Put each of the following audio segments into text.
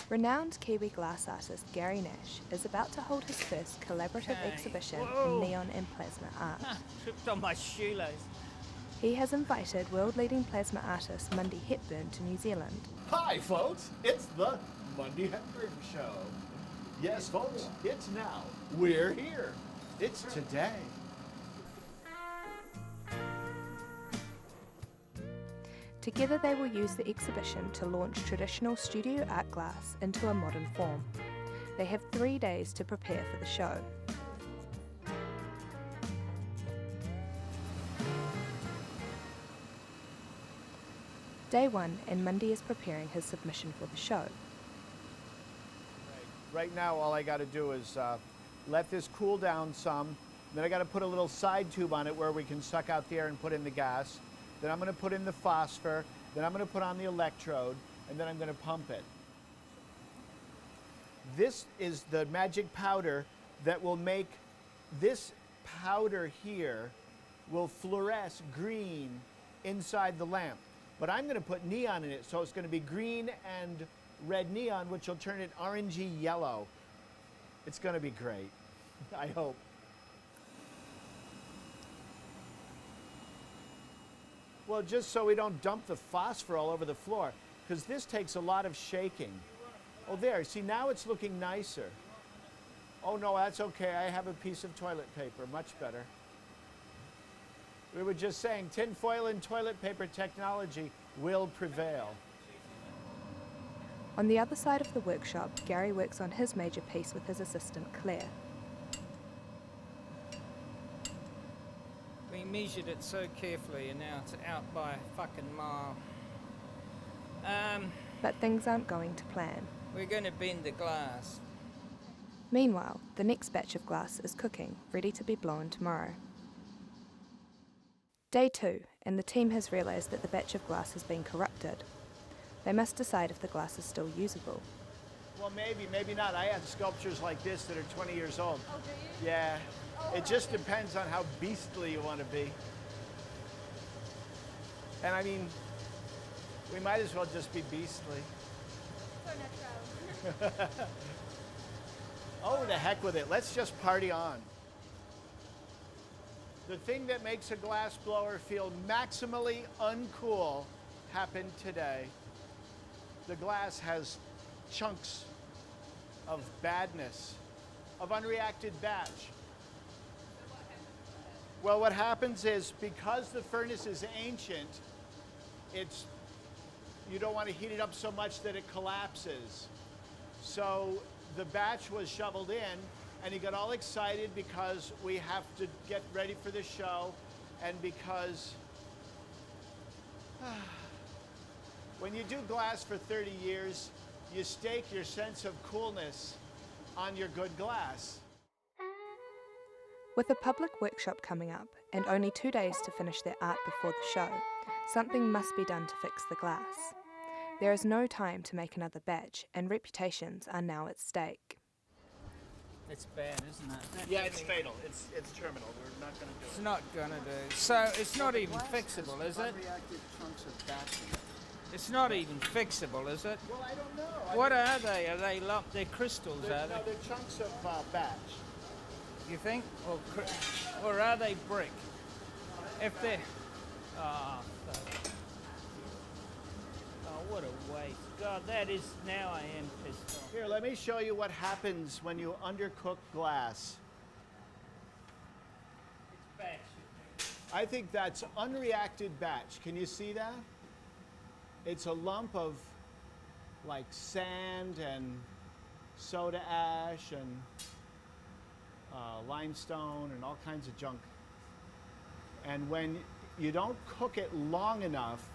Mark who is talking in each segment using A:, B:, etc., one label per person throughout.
A: Renowned Kiwi glass artist Gary Nash is about to hold his first collaborative exhibition in neon and plasma art.
B: Tripped on my shoelace.
A: He has invited world-leading plasma artist Mundy Hepburn to New Zealand.
C: Hi folks, it's the Mundy Hepburn Show. Yes folks, it's now. We're here. It's today.
A: Together they will use the exhibition to launch traditional studio art glass into a modern form. They have 3 days to prepare for the show. Day 1, and Mundy is preparing his submission for the show.
C: Right now all I got to do is let this cool down some. Then I got to put a little side tube on it where we can suck out the air and put in the gas. Then I'm going to put in the phosphor, then I'm going to put on the electrode, and then I'm going to pump it. This is the magic powder that will make this powder here will fluoresce green inside the lamp. But I'm going to put neon in it, so it's going to be green and red neon, which will turn it orangey yellow. It's going to be great, I hope. Well, just so we don't dump the phosphor all over the floor, because this takes a lot of shaking. Oh, there, see, now it's looking nicer. Oh, no, that's okay. I have a piece of toilet paper, much better. We were just saying tinfoil and toilet paper technology will prevail.
A: On the other side of the workshop, Gary works on his major piece with his assistant Claire.
B: We measured it so carefully and now it's out by a fucking mile.
A: But things aren't going to plan.
B: We're going to bend the glass.
A: Meanwhile, the next batch of glass is cooking, ready to be blown tomorrow. Day 2, and the team has realised that the batch of glass has been corrupted. They must decide if the glass is still usable.
C: Well, maybe, maybe not. I have sculptures like this that are 20 years old.
D: Oh, do you?
C: Yeah. It just depends on how beastly you want to be. And I mean, we might as well just be beastly.
D: So natural.
C: Oh, the heck with it. Let's just party on. The thing that makes a glass blower feel maximally uncool happened today. The glass has chunks of badness, of unreacted batch. Well, what happens is because the furnace is ancient, you don't want to heat it up so much that it collapses. So the batch was shoveled in, and he got all excited because we have to get ready for the show, and because when you do glass for 30 years, you stake your sense of coolness on your good glass.
A: With a public workshop coming up and only 2 days to finish their art before the show, something must be done to fix the glass. There is no time to make another batch, and reputations are now at stake.
B: It's bad, isn't it?
C: Yeah, it's fatal. It's terminal. We're not going to do it.
B: It's not going to do. So it's not even fixable, is it?
C: Unreacted chunks of batch in it.
B: It's not even fixable, is it?
C: Well, I don't know.
B: What are they? Are they lump? They're crystals, are
C: No,
B: they?
C: they're chunks of batch.
B: You think? Or are they brick? If they're... Oh, fuck. Oh, what a waste. God, that is... Now I am pissed off.
C: Here, let me show you what happens when you undercook glass.
B: It's batch.
C: I think that's unreacted batch. Can you see that? It's a lump of like sand and soda ash and limestone and all kinds of junk. And when you don't cook it long enough,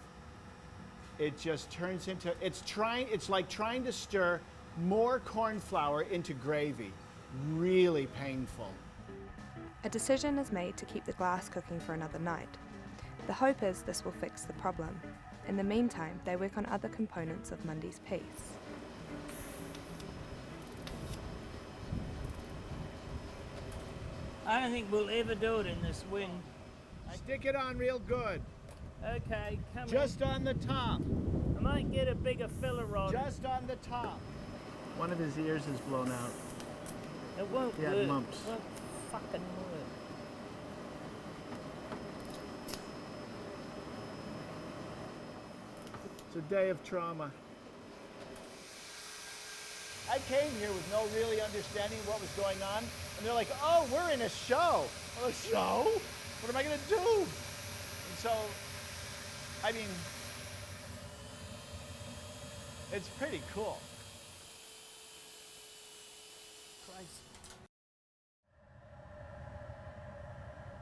C: it just turns into, it's like trying to stir more corn flour into gravy. Really painful.
A: A decision is made to keep the glass cooking for another night. The hope is this will fix the problem. In the meantime, they work on other components of Mundy's piece.
B: I don't think we'll ever do it in this wind.
C: Stick it on real good.
B: Okay, come
C: Just on the top.
B: in. I might get a bigger filler rod.
C: Just on the top. One of his ears is blown out.
B: It won't
C: He had
B: work.
C: mumps.
B: It won't fucking work.
C: It's a day of trauma. I came here with no really understanding of what was going on, and they're like, oh, we're in a show. A show? What am I going to do? And so, I mean, it's pretty cool.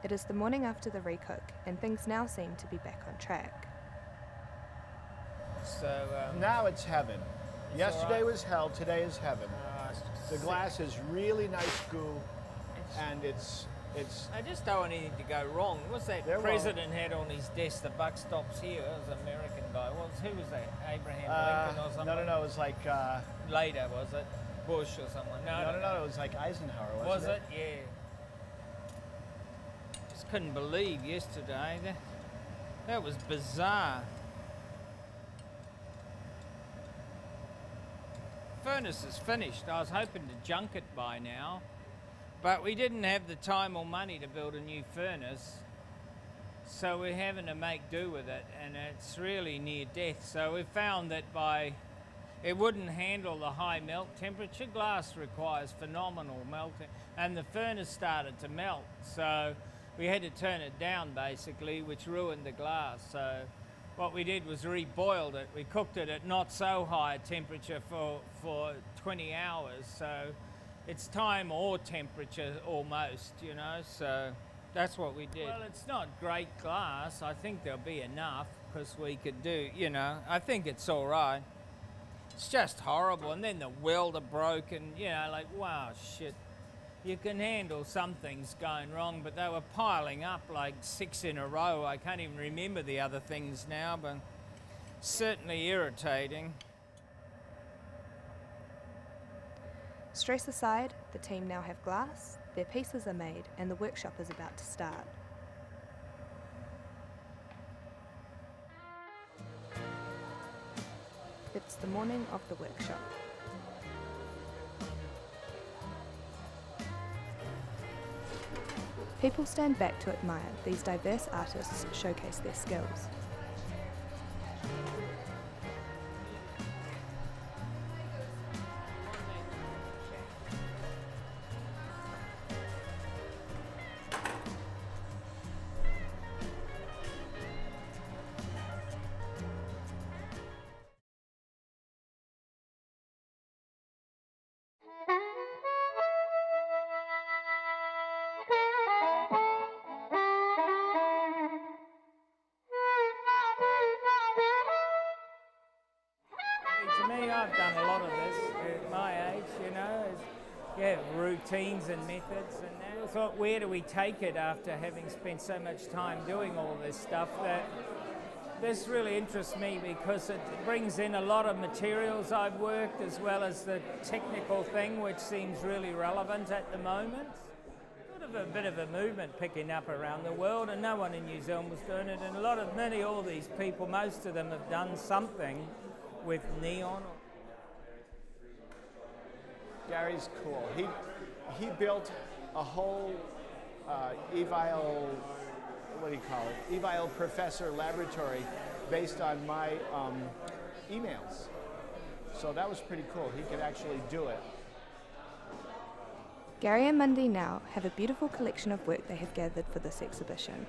A: It is the morning after the recook, and things now seem to be back on track.
B: So,
C: Now it's heaven.
B: It's
C: Yesterday
B: all right.
C: was hell, today is heaven. The glass is really nice goo, and it's
B: I just don't want anything to go wrong. What's that
C: There
B: president had on his desk? The buck stops here. That was an American guy. Who was that? Abraham Lincoln or something?
C: no, it was like
B: Later, was it? Bush or someone?
C: no, it was like Eisenhower,
B: Was it? Yeah. Just couldn't believe yesterday. That was bizarre. Furnace is finished. I was hoping to junk it by now, but we didn't have the time or money to build a new furnace, so we're having to make do with it, and it's really near death. So we found that it wouldn't handle the high melt temperature. Glass requires phenomenal melting, and the furnace started to melt, so we had to turn it down basically, which ruined the glass. So what we did was reboiled it. We cooked it at not so high a temperature for 20 hours. So it's time or temperature almost, you know, so that's what we did. Well, it's not great glass. I think there'll be enough because we could do, you know, I think it's all right. It's just horrible. And then the welder broke and, you know, like, wow, shit. You can handle some things going wrong, but they were piling up like 6 in a row. I can't even remember the other things now, but certainly irritating.
A: Stress aside, the team now have glass, their pieces are made, and the workshop is about to start. It's the morning of the workshop. People stand back to admire these diverse artists showcase their skills.
B: To me, I've done a lot of this at my age, you know. You have routines and methods, and now I thought, where do we take it after having spent so much time doing all this stuff? That this really interests me because it brings in a lot of materials I've worked, as well as the technical thing, which seems really relevant at the moment. Sort of a bit of a movement picking up around the world, and no one in New Zealand was doing it. And all these people, most of them have done something with neon.
C: Gary's cool. He built a whole eval, what do you call it? Eval professor laboratory based on my emails. So that was pretty cool. He could actually do it.
A: Gary and Mundy now have a beautiful collection of work they have gathered for this exhibition.